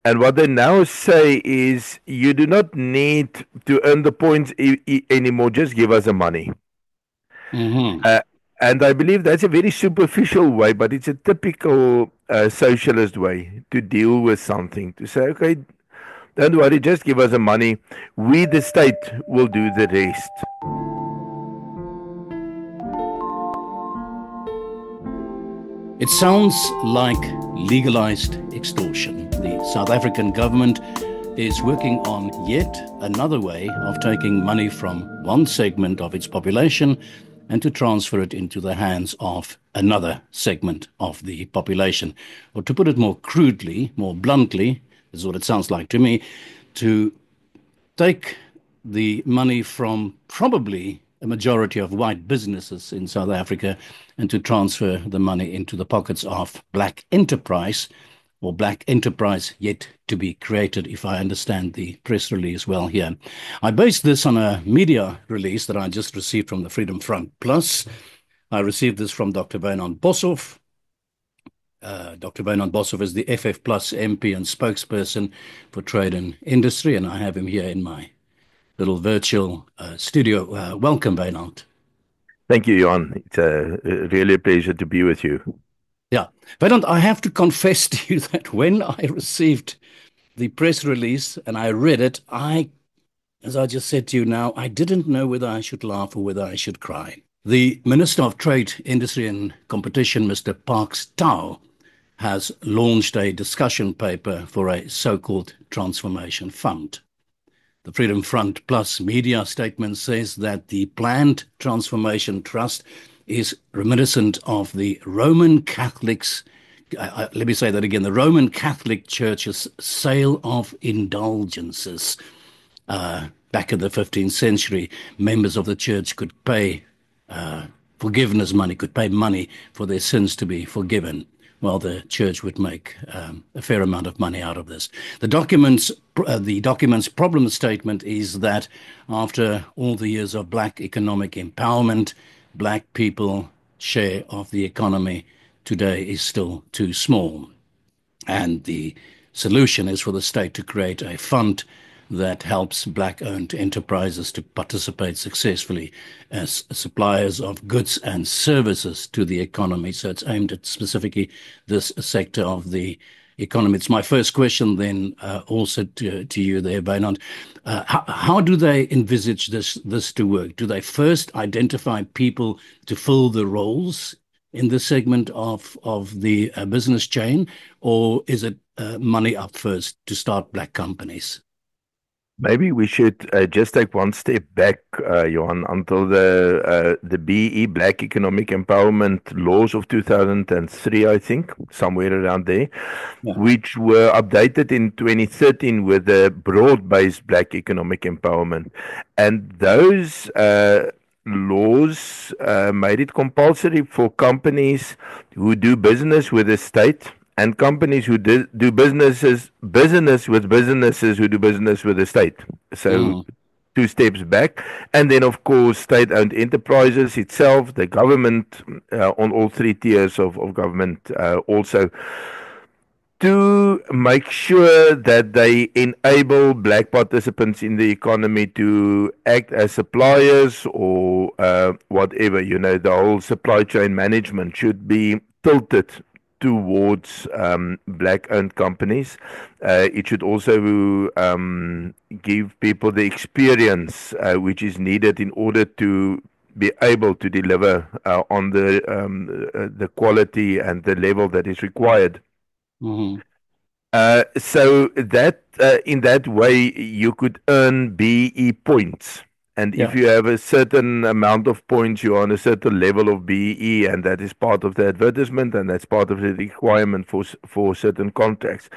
And what they now say is you do not need to earn the points anymore, just give us the money. Hmm. Uh, and I believe that's a very superficial way, but it's a typical socialist way to deal with something. To say, okay, don't worry, just give us the money. We, the state, will do the rest. It sounds like legalized extortion. The South African government is working on yet another way of taking money from one segment of its population and to transfer it into the hands of another segment of the population. Or to put it more crudely, more bluntly, is what it sounds like to me, to take the money from probably a majority of white businesses in South Africa and to transfer the money into the pockets of black enterprise or black enterprise yet to be created, if I understand the press release well here. I based this on a media release that I just received from the Freedom Front Plus. I received this from Dr. Wynand Boshoff. Dr. Wynand Boshoff is the FF Plus MP and spokesperson for trade and industry, and I have him here in my little virtual studio. Welcome, Wynand. Thank you, Johan. It's really a pleasure to be with you. Yeah, Wynand, I have to confess to you that when I received the press release and I read it, as I just said to you now, I didn't know whether I should laugh or whether I should cry. The Minister of Trade, Industry and Competition, Mr. Parks Tau, has launched a discussion paper for a so-called transformation fund. The Freedom Front Plus media statement says that the planned transformation trust is reminiscent of the Roman Catholics. Let me say that again: the Roman Catholic Church's sale of indulgences. Back in the 15th century, members of the church could pay forgiveness money, could pay money for their sins to be forgiven. Well, the church would make a fair amount of money out of this. The document's problem statement is that after all the years of black economic empowerment, black people share of the economy today is still too small. And the solution is for the state to create a fund that helps black-owned enterprises to participate successfully as suppliers of goods and services to the economy. So it's aimed at specifically this sector of the economy. It's my first question then also to you there, Wynand. How do they envisage this to work? Do they first identify people to fill the roles in this segment of the business chain, or is it money up first to start black companies? Maybe we should just take one step back, Johan, until the BE Black Economic Empowerment laws of 2003, I think, somewhere around there, Yeah. which were updated in 2013 with the broad-based Black Economic Empowerment, and those laws made it compulsory for companies who do business with the state and companies who do business with businesses who do business with the state. So Mm. two steps back, and then of course state-owned enterprises itself, the government on all three tiers of government also to make sure that they enable black participants in the economy to act as suppliers or whatever. You know, the whole supply chain management should be tilted towards black-owned companies. It should also give people the experience which is needed in order to be able to deliver on the quality and the level that is required. Mhm. So that in that way you could earn BE points. And if Yeah. you have a certain amount of points, you're on a certain level of BE, and that is part of the advertisement, and that's part of the requirement for certain contracts.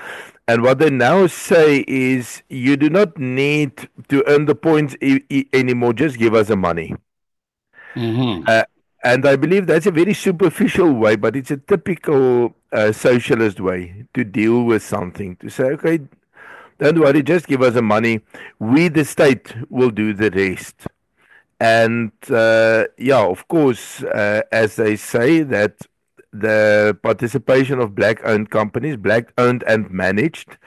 And what they now say is, you do not need to earn the points anymore. Just give us the money. Hmm. Uh, and I believe that's a very superficial way, but it's a typical socialist way to deal with something. To say, okay, don't worry, just give us the money. We, the state, will do the rest. And yeah, of course, as they say, that the participation of black owned companies, black owned and managed,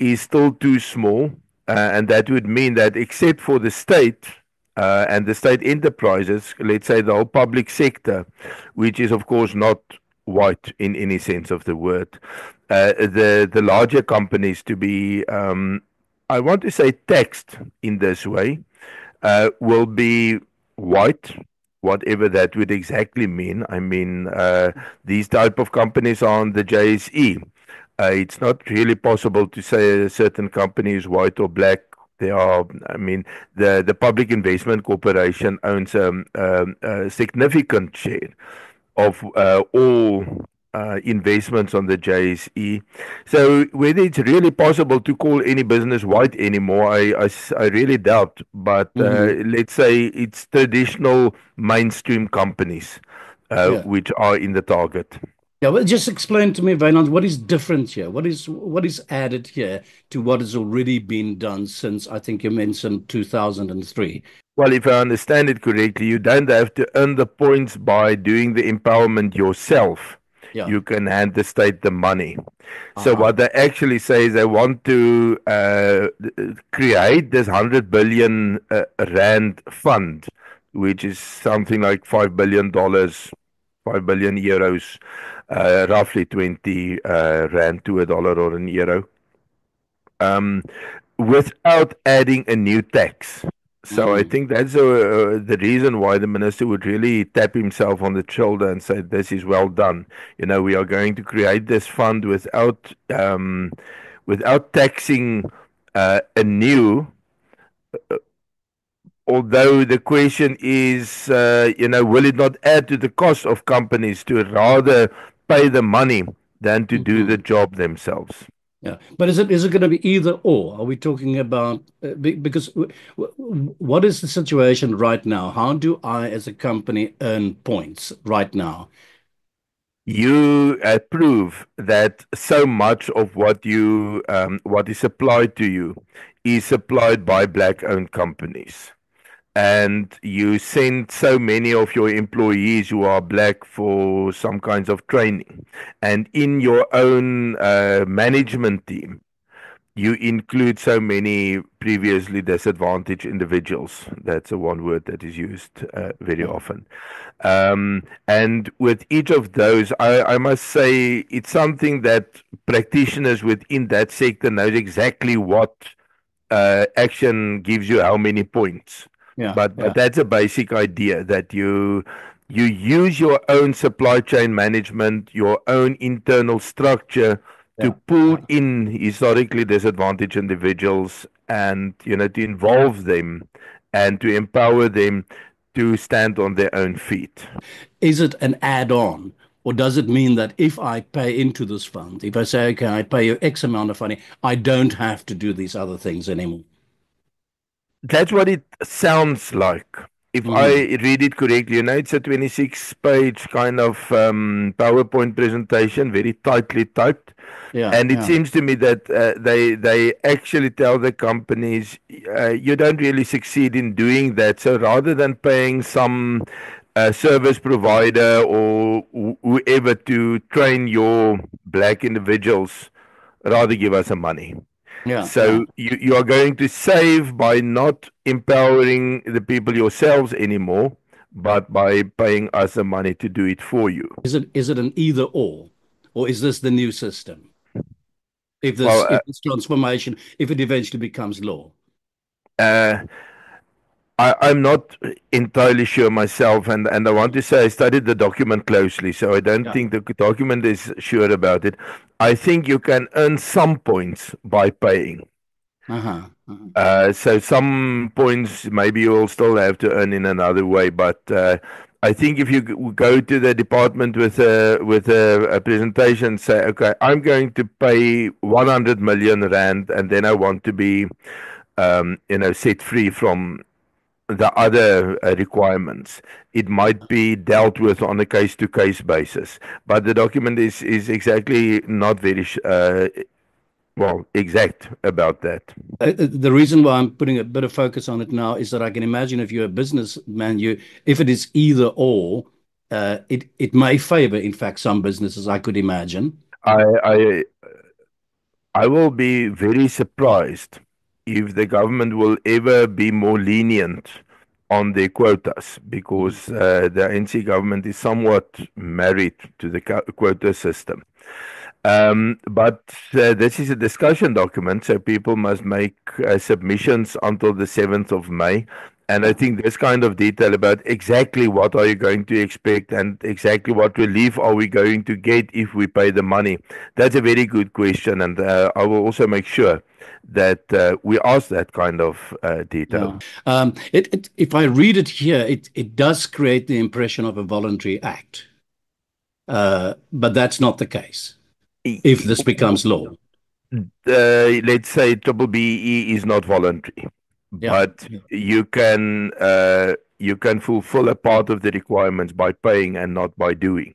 is still too small, and that would mean that except for the state and the state enterprises, let's say the whole public sector, which is of course not white in any sense of the word, the larger companies to be, I want to say, taxed in this way, will be white, whatever that would exactly mean. I mean, these type of companies are on the JSE. It's not really possible to say a certain company is white or black. They are, I mean, the Public Investment Corporation owns a significant share of all investments on the JSE. So whether it's really possible to call any business white anymore, I really doubt. But Hmm. let's say it's traditional mainstream companies Yeah. which are in the target. Yeah, well, just explain to me, Wynand, what is different here? What is added here to what has already been done since I think you mentioned 2003? Well, if I understand it correctly, you don't have to earn the points by doing the empowerment yourself. Yeah. You can hand the state the money. So Uh-huh. what they actually say is they want to create this 100 billion rand fund, which is something like $5 billion, 5 billion euros, roughly 20 rand to a dollar or an euro, um, without adding a new tax. So I Mm. think that's the reason why the minister would really tap himself on the shoulder and say, "This is well done. You know, we are going to create this fund without taxing anew." Although the question is, will it not add to the cost of companies to rather pay the money than to do the Mhm. job themselves? Yeah, but is it going to be either or? Are we talking about because what is the situation right now? How do I, as a company, earn points right now? You prove that so much of what is supplied to you is supplied by black-owned companies, and you send so many of your employees who are black for some kinds of training, and in your own management team you include so many previously disadvantaged individuals. That's a one word that is used very Yeah. often. And with each of those, I must say it's something that practitioners within that sector knows exactly what action gives you how many points. Yeah, But yeah, that's a basic idea that you use your own supply chain management, your own internal structure to yeah, pull yeah. in historically disadvantaged individuals and to involve them and to empower them to stand on their own feet. Is it an add-on, or does it mean that if I pay into this fund, if I say, okay, I pay you X amount of money, I don't have to do these other things anymore? That's what it sounds like. If I Hmm. read it correctly, it's a 26-page kind of PowerPoint presentation, very tightly typed. Yeah, And it yeah. seems to me that they actually tell the companies, you don't really succeed in doing that. So rather than paying some service provider or whoever to train your black individuals, rather give us some money. Yeah, yeah. So you are going to save by not empowering the people yourselves anymore, but by paying us the money to do it for you. Is it an either or is this the new system? If this Well, if this transformation, if it eventually becomes law. uh, I'm not entirely sure myself, and I want to say I studied the document closely, so I don't Yeah. think the document is sure about it. I think you can earn some points by paying. Uh-huh. Uh-huh. So some points maybe you'll still have to earn in another way, but I think if you go to the department with a presentation, say, okay, I'm going to pay 100 million rand, and then I want to be, set free from the other requirements. It might be dealt with on a case-to-case basis, but the document is exactly not very exact about that. The reason why I'm putting a bit of focus on it now is that I can imagine if you're a businessman, if it is either or, it may favor, in fact, some businesses. I could imagine. I I will be very surprised if the government will ever be more lenient on their quotas, because the ANC government is somewhat married to the quota system. But this is a discussion document, so people must make submissions until the 7th of May. And I think this kind of detail about exactly what are you going to expect and exactly what relief are we going to get if we pay the money, that's a very good question. And I will also make sure that we ask that kind of detail. If I read it here, it does create the impression of a voluntary act. But that's not the case if this becomes law. Let's say Triple BE is not voluntary, but you can fulfill a part of the requirements by paying and not by doing.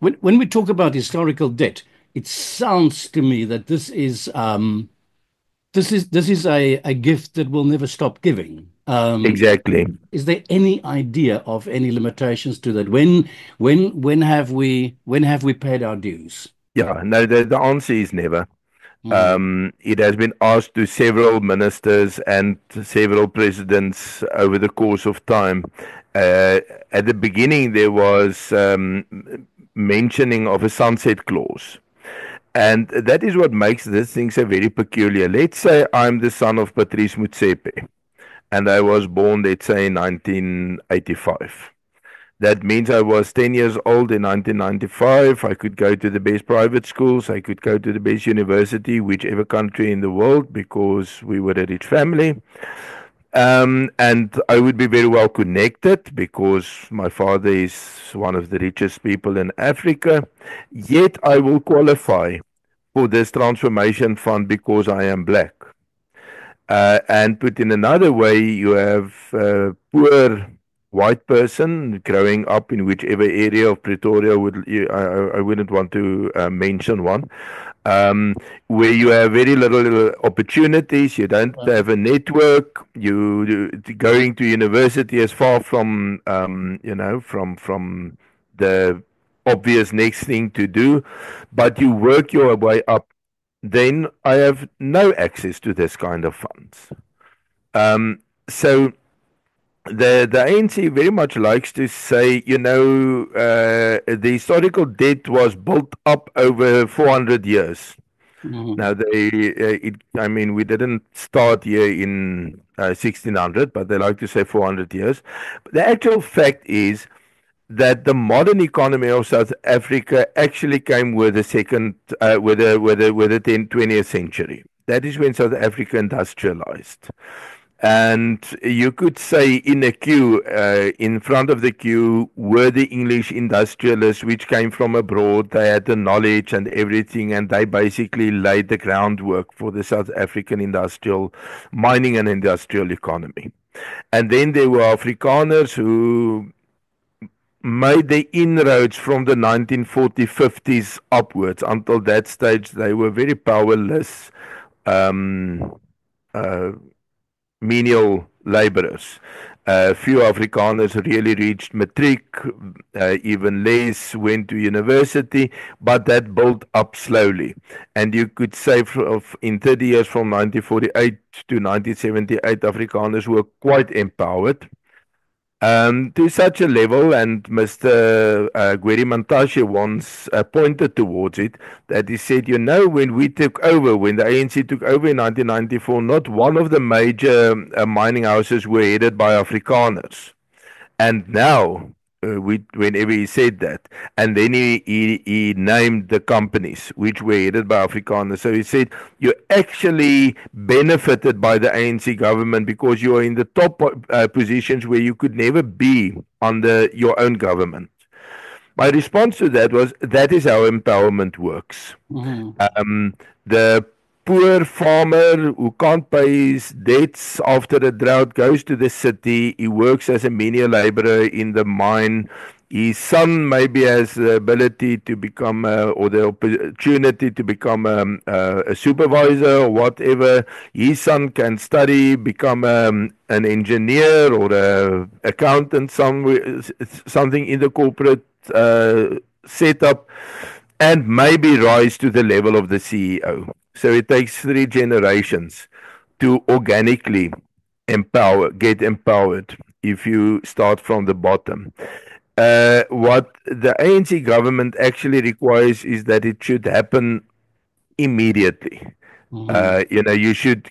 When we talk about historical debt, it sounds to me that this is a gift that will never stop giving. Exactly. Is there any idea of any limitations to that? When have we paid our dues? Yeah, no, the answer is never. It has been asked to several ministers and several presidents over the course of time. At the beginning, there was mentioning of a sunset clause. And that is what makes this thing so very peculiar. Let's say I'm the son of Patrice Motsepe, and I was born, let's say, in 1985. That means I was 10 years old in 1995. I could go to the best private schools. I could go to the best university, whichever country in the world, because we were a rich family. And I would be very well connected because my father is one of the richest people in Africa. Yet I will qualify for this transformation fund because I am black. And put in another way, you have a poor white person growing up in whichever area of Pretoria I wouldn't want to mention one, where you have very little opportunities. You don't have a network. You going to university is far from from the obvious next thing to do, but you work your way up. Then I have no access to this kind of funds. So the ANC very much likes to say, the historical debt was built up over 400 years. Now, we didn't start here in 1600, but they like to say 400 years. But the actual fact is that the modern economy of South Africa actually came with the 20th century. That is when South Africa industrialized. And you could say in a queue, in front of the queue, were the English industrialists which came from abroad. They had the knowledge and everything, and they basically laid the groundwork for the South African industrial mining and industrial economy. And then there were Afrikaners who made the inroads from the 1940s upwards. Until that stage, they were very powerless menial laborers. Few Afrikaners really reached matric, even less went to university, but that built up slowly. And you could say in 30 years from 1948 to 1978, Afrikaners were quite empowered. To such a level, and Mr. Gwede Mantashe once pointed towards it, that he said, when we took over, when the ANC took over in 1994, not one of the major mining houses were headed by Afrikaners. And now, whenever he said that, and then he named the companies which were headed by Afrikaners. So he said, you actually benefited by the ANC government because you are in the top positions where you could never be under your own government. My response to that was, that is how empowerment works. The poor farmer who can't pay his debts after a drought goes to the city. He works as a menial laborer in the mine. His son maybe has the ability to become or the opportunity to become a supervisor or whatever. His son can study, become an engineer or an accountant, something in the corporate setup, and maybe rise to the level of the CEO. So it takes 3 generations to organically get empowered if you start from the bottom. What the ANC government actually requires is that it should happen immediately. Hmm. You should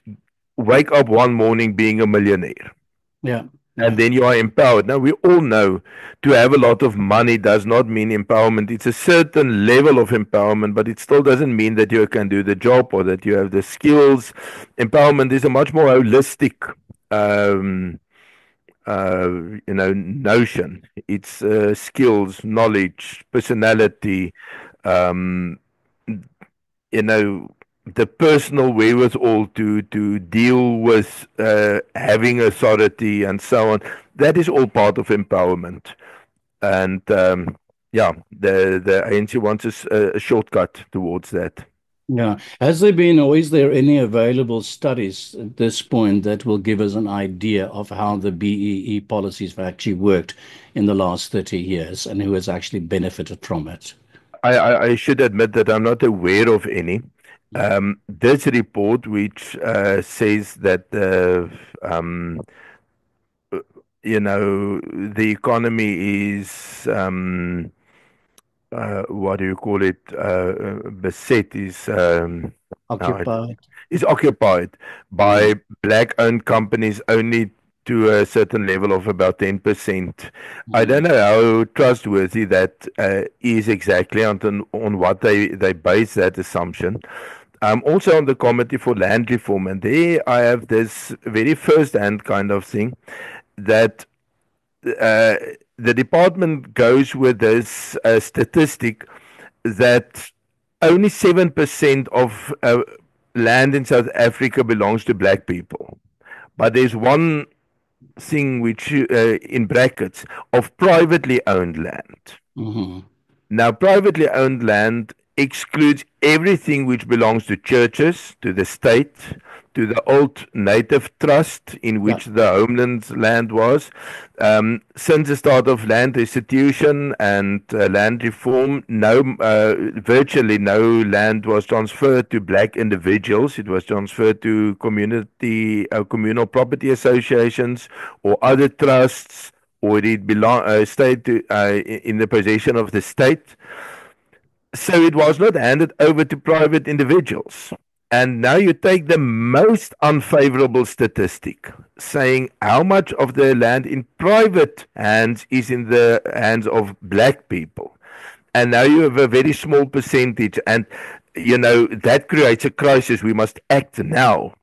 wake up one morning being a millionaire, Yeah. and Yeah. then you are empowered. Now, we all know to have a lot of money does not mean empowerment. It's a certain level of empowerment, but it still doesn't mean that you can do the job or that you have the skills. Empowerment is a much more holistic um, notion. It's skills, knowledge, personality, um, you know, the personal wherewithal to deal with having authority and so on. That is all part of empowerment. And yeah, the ANC wants a shortcut towards that. Yeah. Has there been, or is there any available studies at this point that will give us an idea of how the BEE policies have actually worked in the last 30 years and who has actually benefited from it? I should admit that I'm not aware of any. This report, which says that um, the economy is what do you call it? Beset no, Occupied. is occupied Mm. by black-owned companies only to a certain level of about 10%. I don't Mm. know how trustworthy that is exactly on what they base that assumption. I'm also on the Committee for Land Reform, and there I have this very first-hand kind of thing that uh, the department goes with this statistic that only 7% of land in South Africa belongs to black people. But there's one thing which, in brackets, of privately owned land. Mhm. Now, privately owned land excludes everything which belongs to churches, to the state, to the old native trust in Yeah. which the homeland land was. Since the start of land restitution and land reform, virtually no land was transferred to black individuals. It was transferred to communal property associations or other trusts, or it stayed in the possession of the state. So it was not handed over to private individuals. And now you take the most unfavorable statistic, saying how much of the land in private hands is in the hands of black people. And now you have a very small percentage. And, that creates a crisis. We must act now.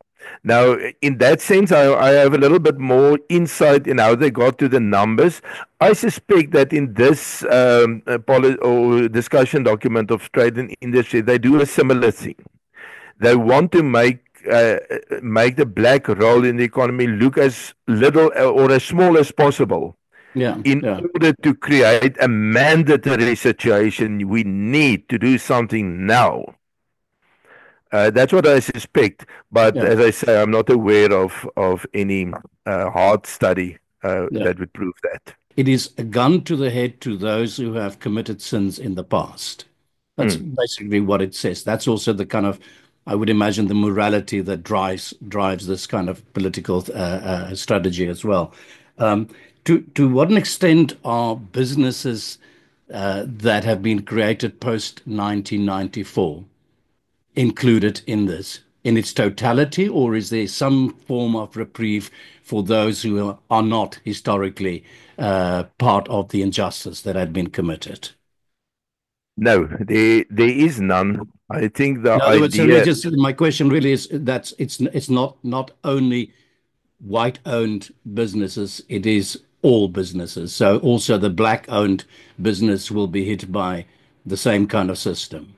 Now, in that sense, I have a little bit more insight in how they got to the numbers. I suspect that in this or discussion document of trade and industry, they do a similar thing. They want to make the black role in the economy look as little or as small as possible Yeah. in Yeah. order to create a mandatory situation. We need to do something now. That's what I suspect, but Yeah. as I say, I'm not aware of any hard study Yeah. that would prove that. It is a gun to the head to those who have committed sins in the past. That's Mm. basically what it says. That's also the kind of, I would imagine, the morality that drives this kind of political strategy as well. Um, to what an extent are businesses that have been created post 1994 included in this in its totality, or is there some form of reprieve for those who are not historically part of the injustice that had been committed? No, there is none. I think the In other words, so idea just my question really is that it's not only white-owned businesses, it is all businesses. So also the black-owned business will be hit by the same kind of system.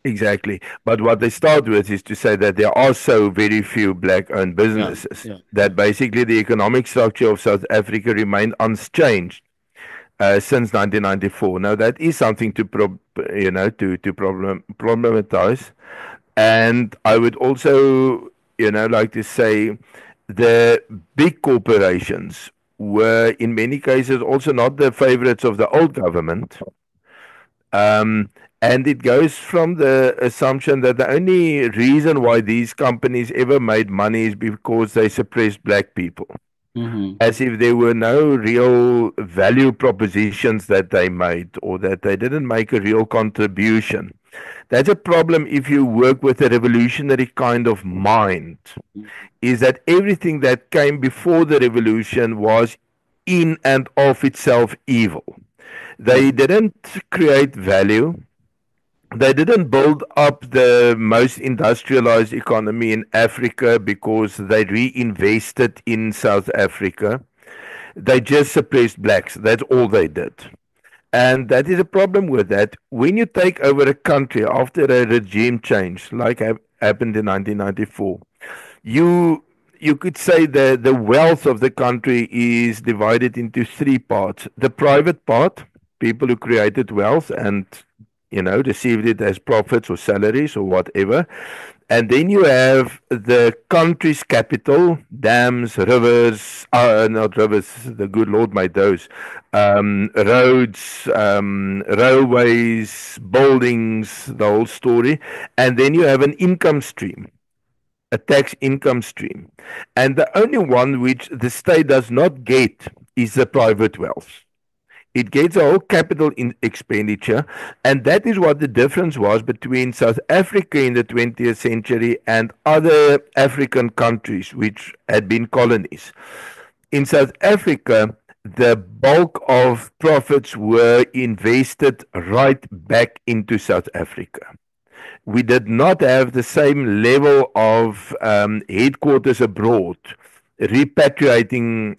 exactly, but what they start with is to say that there are so very few black-owned Yeah, businesses yeah, that basically the economic structure of South Africa remained unchanged since 1994. Now that is something to problematize. And I would also, like to say the big corporations were in many cases also not the favorites of the old government. Um, And it goes from the assumption that the only reason why these companies ever made money is because they suppressed black people, Mm-hmm. as if there were no real value propositions that they made or that they didn't make a real contribution. That's a problem if you work with a revolutionary kind of mind, is that everything that came before the revolution was in and of itself evil. Yeah. They didn't create value. They didn't build up the most industrialized economy in Africa because they reinvested in South Africa. They just suppressed blacks. That's all they did. And that is a problem with that. When you take over a country after a regime change, like happened in 1994, you you could say the wealth of the country is divided into three parts. The private part, people who created wealth and received it as profits or salaries or whatever. And then you have the country's capital, dams, rivers, not rivers, the good Lord made those, roads, railways, buildings, the whole story. And then you have an income stream, a tax income stream. And the only one which the state does not get is the private wealth. It gets a whole capital in expenditure, and that is what the difference was between South Africa in the 20th century and other African countries which had been colonies. In South Africa, the bulk of profits were invested right back into South Africa. We did not have the same level of headquarters abroad repatriating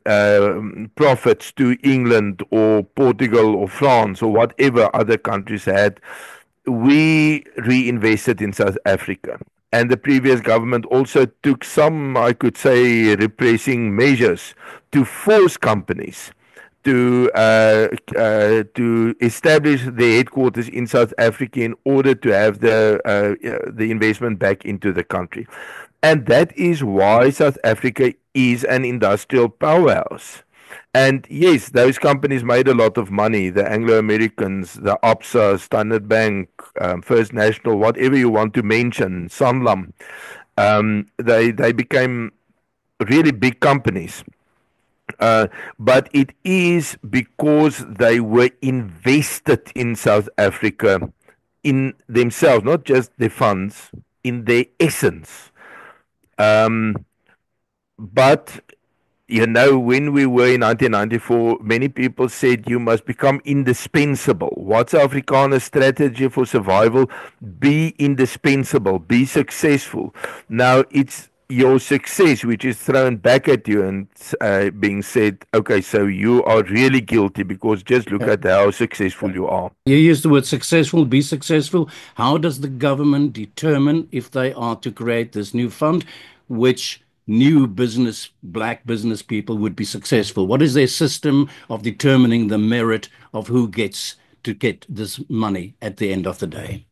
profits to England or Portugal or France or whatever other countries had. We reinvested in South Africa. And the previous government also took some, I could say, repressing measures to force companies to establish their headquarters in South Africa in order to have the investment back into the country. And that is why South Africa is an industrial powerhouse. And yes, those companies made a lot of money. The Anglo Americans, the Absa, Standard Bank, First National, whatever you want to mention, Sanlam, they became really big companies. But it is because they were invested in South Africa, in themselves, not just their funds, in their essence. Um, but when we were in 1994, many people said you must become indispensable. What's Afrikaner's strategy for survival? Be indispensable, be successful. Now it's your success which is thrown back at you and being said, okay, so you are really guilty because just look Yeah. at how successful you are. You use the word successful, be successful. How does the government determine if they are to create this new fund, which new black business people would be successful? What is their system of determining the merit of who gets to get this money at the end of the day?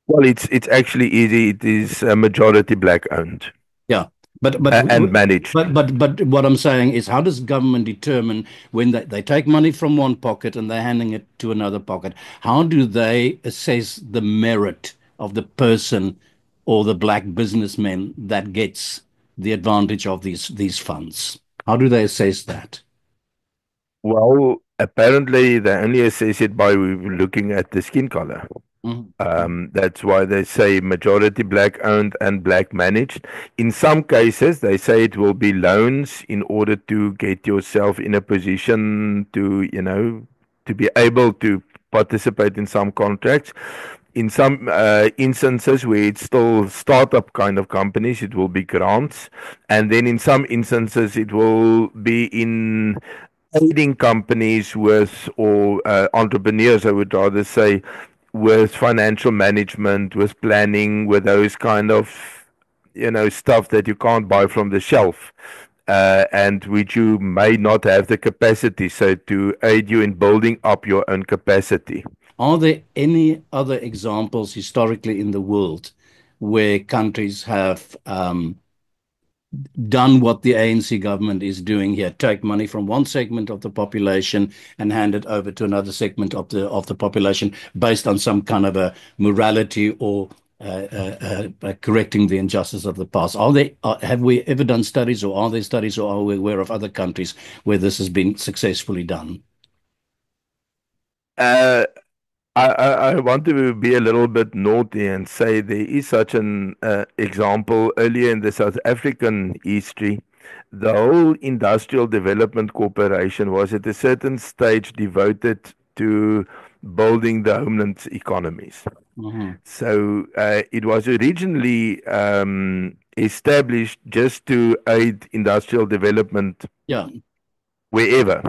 Well, it's actually easy. It is majority black owned Yeah, but but and managed. but what I'm saying is, how does government determine when they take money from one pocket and they're handing it to another pocket? How do they assess the merit of the person or the black businessman that gets the advantage of these funds? How do they assess that? Well, apparently they only assess it by looking at the skin color. Mhm. That's why they say majority black owned and black managed. In some cases, they say it will be loans in order to get yourself in a position to be able to participate in some contracts. In some instances where it's still startup kind of companies, it will be grants. And then in some instances, it will be in aiding companies with, or entrepreneurs, I would rather say, with financial management, with planning, with those kind of, stuff that you can't buy from the shelf, and which you may not have the capacity. So to aid you in building up your own capacity. Are there any other examples historically in the world where countries have done what the ANC government is doing here, take money from one segment of the population and hand it over to another segment of the population based on some kind of a morality or correcting the injustice of the past. Have we ever done studies, or are there studies, or are we aware of other countries where this has been successfully done? Uh, I want to be a little bit naughty and say there is such an example earlier in the South African history. The whole Industrial Development Corporation was at a certain stage devoted to building the homeland economies. Mhm. So it was originally established just to aid industrial development Yeah, wherever.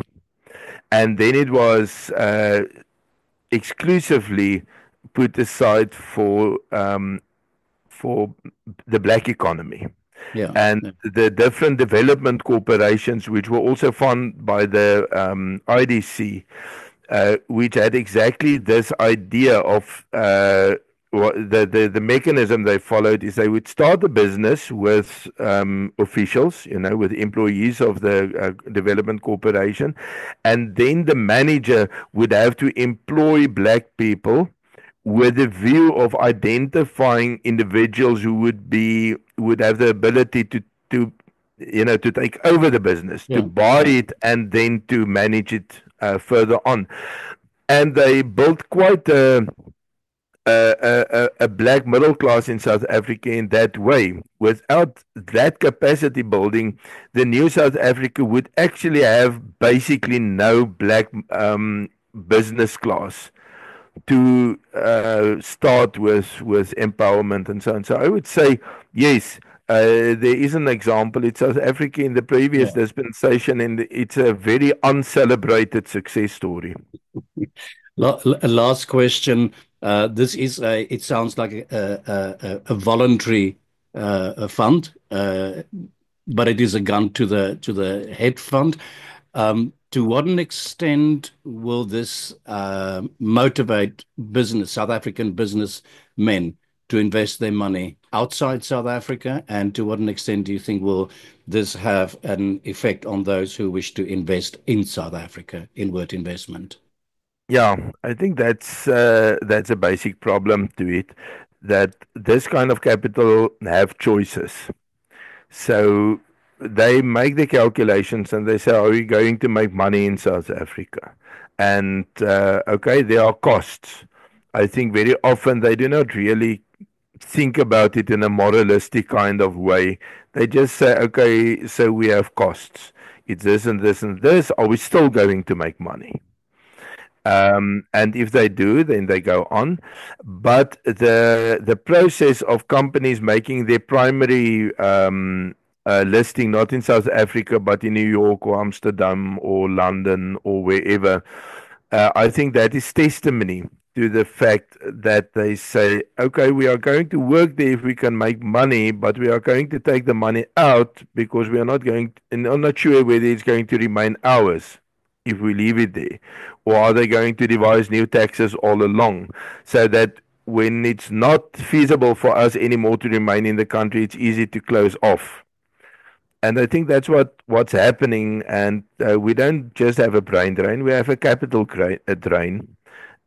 And then it was exclusively put aside for the black economy. yeah, And yeah, the different development corporations, which were also funded by the IDC, which had exactly this idea of the mechanism they followed is they would start a business with officials, with employees of the development corporation, and then the manager would have to employ black people with the view of identifying individuals who would have the ability to to take over the business, to yeah, buy yeah, it, and then to manage it further on. And they built quite a black middle class in South Africa in that way. Without that capacity building, the new South Africa would actually have basically no black business class to start with empowerment and so on. So I would say yes. There is an example. It's South Africa in the previous yeah. dispensation, and it's a very uncelebrated success story. Last question. This is it sounds like a voluntary a fund, but it is a gun to the head fund. To what an extent will this motivate South African businessmen to invest their money outside South Africa? And to what an extent do you think will this have an effect on those who wish to invest in South Africa, inward investment? Yeah, I think that's a basic problem to it, that this kind of capital have choices. So they make the calculations and they say, are we going to make money in South Africa? And okay, there are costs. I think very often they do not really think about it in a moralistic kind of way. They just say, okay, so we have costs. It's this and this and this. Are we still going to make money? And if they do, then they go on. But the process of companies making their primary listing not in South Africa but in New York or Amsterdam or London or wherever, I think that is testimony to the fact that they say, okay, we are going to work there if we can make money, but we are going to take the money out because we are not going, and I'm not sure whether it's going to remain ours if we leave it there, or are they going to devise new taxes all along so that when it's not feasible for us anymore to remain in the country, it's easy to close off. And I think that's what's happening. And we don't just have a brain drain; we have a drain,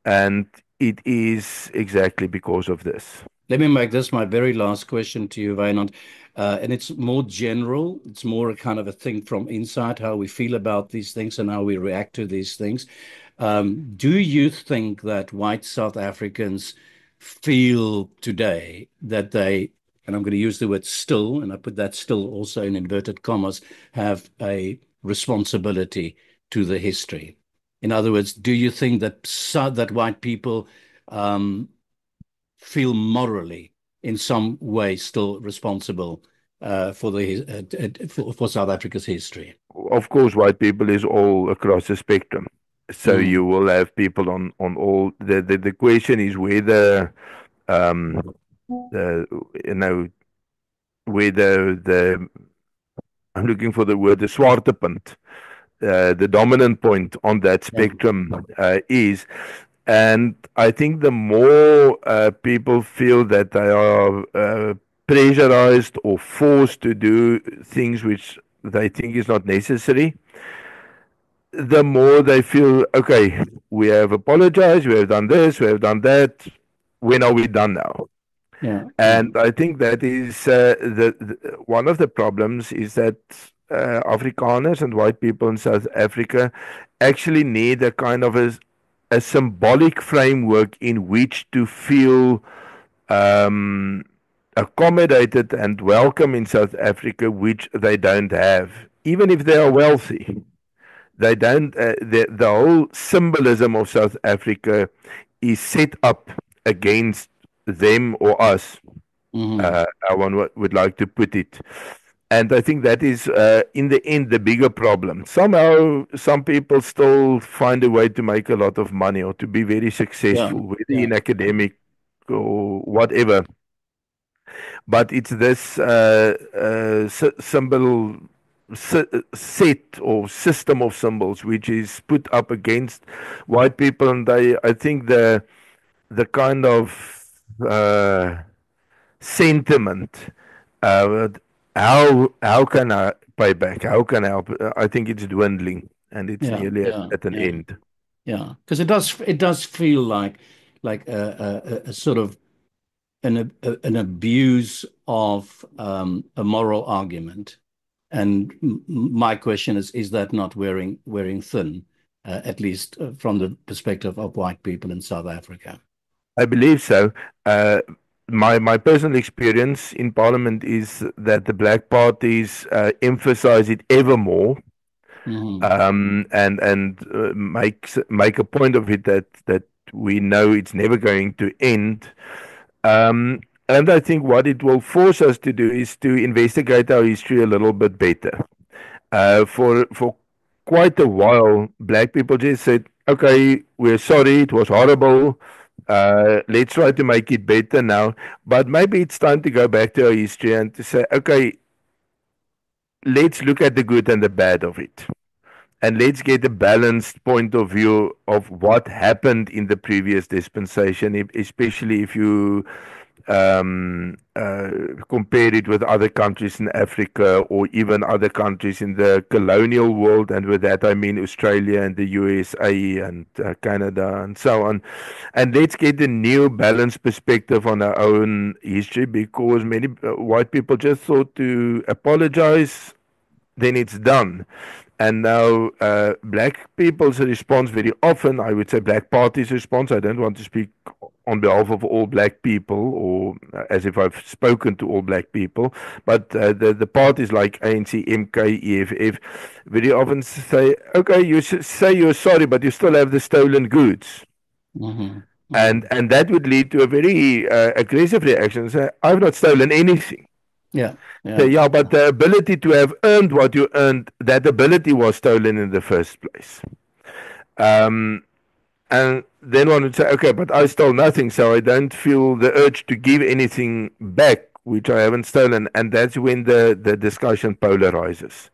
and it is exactly because of this. Let me make this my very last question to you, Wynand. And it's more general. It's more a kind of a thing from inside, how we feel about these things and how we react to these things. Do you think that white South Africans feel today that they, and I'm going to use the word still, and I put that still also in inverted commas, have a responsibility to the history? In other words, do you think that that white people um, feel morally in some way still responsible for South Africa's history? Of course, white people is all across the spectrum. So Mm, you will have people on all. The question is whether um, the you know whether the I'm looking for the word the swaartepunt, the dominant point on that yeah, spectrum is. And I think the more people feel that they are pressurized or forced to do things which they think is not necessary, the more they feel, okay, we have apologized, we have done this, we have done that. When are we done now? Yeah. And I think that is one of the problems is that Afrikaners and white people in South Africa actually need a kind of a symbolic framework in which to feel um, accommodated and welcome in South Africa, which they don't have, even if they are wealthy. They don't. The whole symbolism of South Africa is set up against them or us. Mm-hmm. How one would like to put it. And I think that is, in the end, the bigger problem. Somehow, some people still find a way to make a lot of money or to be very Yeah. successful, whether Yeah. in academic or whatever. But it's this symbol set or system of symbols which is put up against white people, and I think the kind of sentiment. Uh, how can I pay back? How can I help? I think it's dwindling and it's Yeah. nearly Yeah. at an Yeah. end. Yeah. Because it does feel like a sort of an abuse of a moral argument. And my question is that not wearing thin, at least from the perspective of white people in South Africa? I believe so. Uh, my personal experience in Parliament is that the black parties emphasize it ever more, Hmm. and make a point of it that we know it's never going to end. Um, and I think what it will force us to do is to investigate our history a little bit better. For quite a while, black people just said, "Okay, we're sorry, it was horrible. Let's try to make it better now." But maybe it's time to go back to our history and to say, "Okay, let's look at the good and the bad of it." And let's get a balanced point of view of what happened in the previous dispensation, especially if you compare it with other countries in Africa or even other countries in the colonial world. And with that, I mean Australia and the USA and Canada and so on. And let's get a new balanced perspective on our own history, because many white people just thought to apologize, then it's done. And now, black people's response very often, I would say black parties' response, I don't want to speak on behalf of all black people or as if I've spoken to all black people, but the parties like ANC, MK, EFF very often say, okay, you say you're sorry, but you still have the stolen goods. Hmm. Hmm. And that would lead to a very aggressive reaction. Say, I've not stolen anything. Yeah. So, Yeah. yeah, but the ability to have earned what you earned, that ability was stolen in the first place. Um, and then one would say, okay, but I stole nothing, so I don't feel the urge to give anything back, which I haven't stolen. And that's when the discussion polarizes.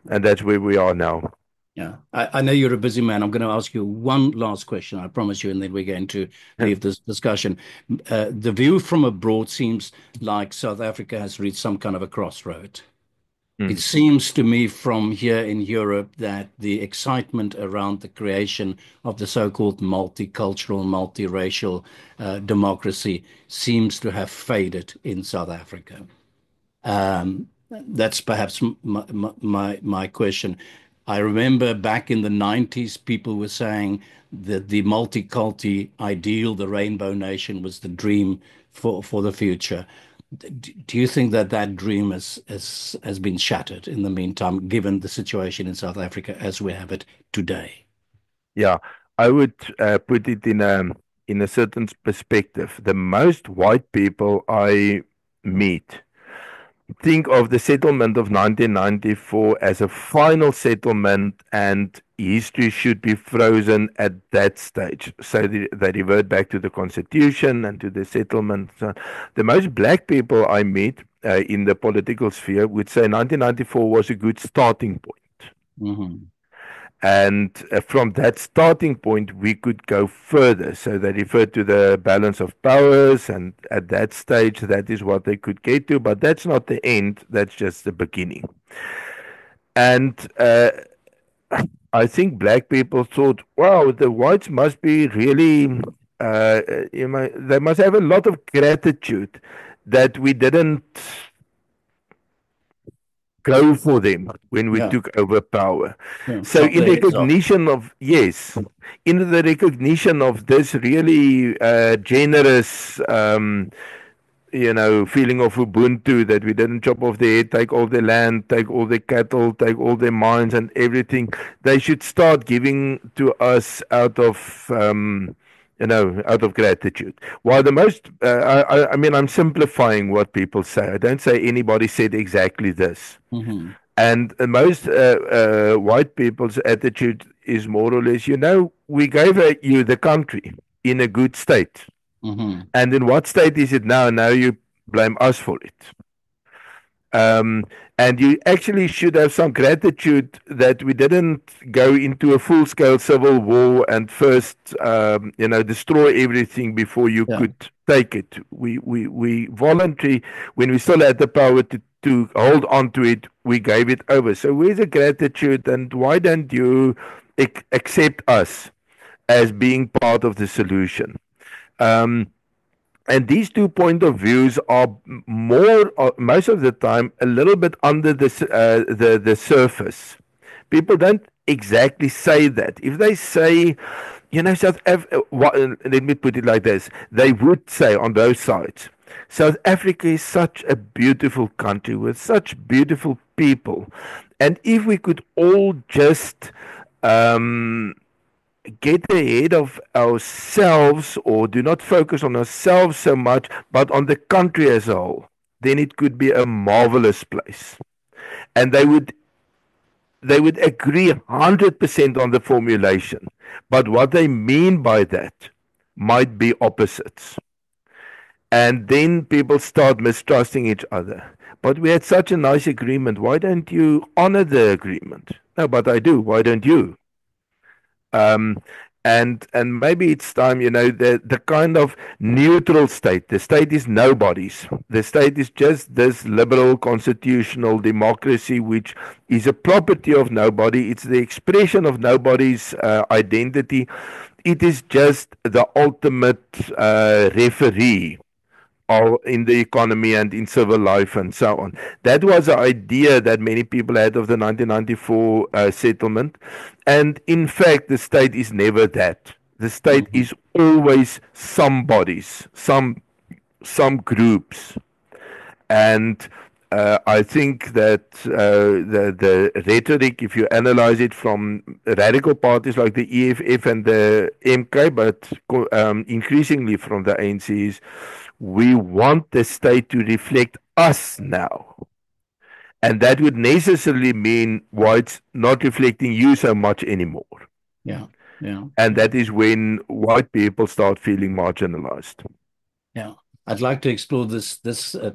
And that's where we are now. Yeah, I know you're a busy man. I'm going to ask you one last question, I promise you, and then we're going to leave this discussion. The view from abroad seems like South Africa has reached some kind of a crossroad. It Mm. seems to me from here in Europe that the excitement around the creation of the so-called multicultural, multiracial democracy seems to have faded in South Africa. That's perhaps my question. I remember back in the 90s, people were saying that the multiculti ideal, the rainbow nation, was the dream for the future. Do you think that that dream has been shattered in the meantime, given the situation in South Africa as we have it today? Yeah, I would put it in a certain perspective. The most white people I meet think of the settlement of 1994 as a final settlement, and history should be frozen at that stage. So they revert back to the constitution and to the settlement. So the most black people I meet in the political sphere would say 1994 was a good starting point. Hmm. And from that starting point, we could go further. So they refer to the balance of powers, and at that stage, that is what they could get to. But that's not the end, that's just the beginning. And I think black people thought, wow, the whites must be really, they must have a lot of gratitude that we didn't go for them when we took over power. So in recognition of, yes, in the recognition of this really generous, feeling of Ubuntu, that we didn't chop off their head, take all their land, take all their cattle, take all their mines and everything, they should start giving to us out of out of gratitude. While the most, I mean, I'm simplifying what people say. I don't say anybody said exactly this. Mm-hmm. And most white people's attitude is more or less, we gave you the country in a good state. Mm-hmm. And in what state is it now? Now you blame us for it. And you actually should have some gratitude that we didn't go into a full-scale civil war and first, destroy everything before you could take it. We voluntarily, when we still had the power to hold on to it, we gave it over. So where's the gratitude, and why don't you accept us as being part of the solution? And these two point of views are more, most of the time, a little bit under the surface. People don't exactly say that. If they say, South Africa, let me put it like this, they would say on both sides, South Africa is such a beautiful country with such beautiful people. And if we could all just get ahead of ourselves, or do not focus on ourselves so much, but on the country as a whole, then it could be a marvelous place. And they would agree 100% on the formulation. But what they mean by that might be opposites. And then people start mistrusting each other. But we had such a nice agreement. Why don't you honor the agreement? No, but I do. Why don't you? And maybe it's time, the kind of neutral state. The state is nobody's. The state is just this liberal constitutional democracy, which is a property of nobody. It's the expression of nobody's identity. It is just the ultimate referee in the economy and in civil life and so on. That was the idea that many people had of the 1994 settlement. And in fact, the state is never that. The state is always somebody's, some groups. And I think that the rhetoric, if you analyze it from radical parties like the EFF and the MK, but increasingly from the ANC, is we want the state to reflect us now. And that would necessarily mean whites not reflecting you so much anymore. Yeah. And that is when white people start feeling marginalized. Yeah. I'd like to explore this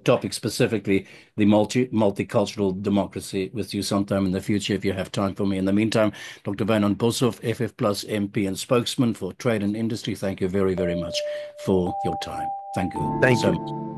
topic specifically, the multicultural democracy, with you sometime in the future if you have time for me. In the meantime, Dr. Wynand Boshoff, FF Plus MP and spokesman for trade and industry, thank you very, very much for your time. Thank you. Thank you.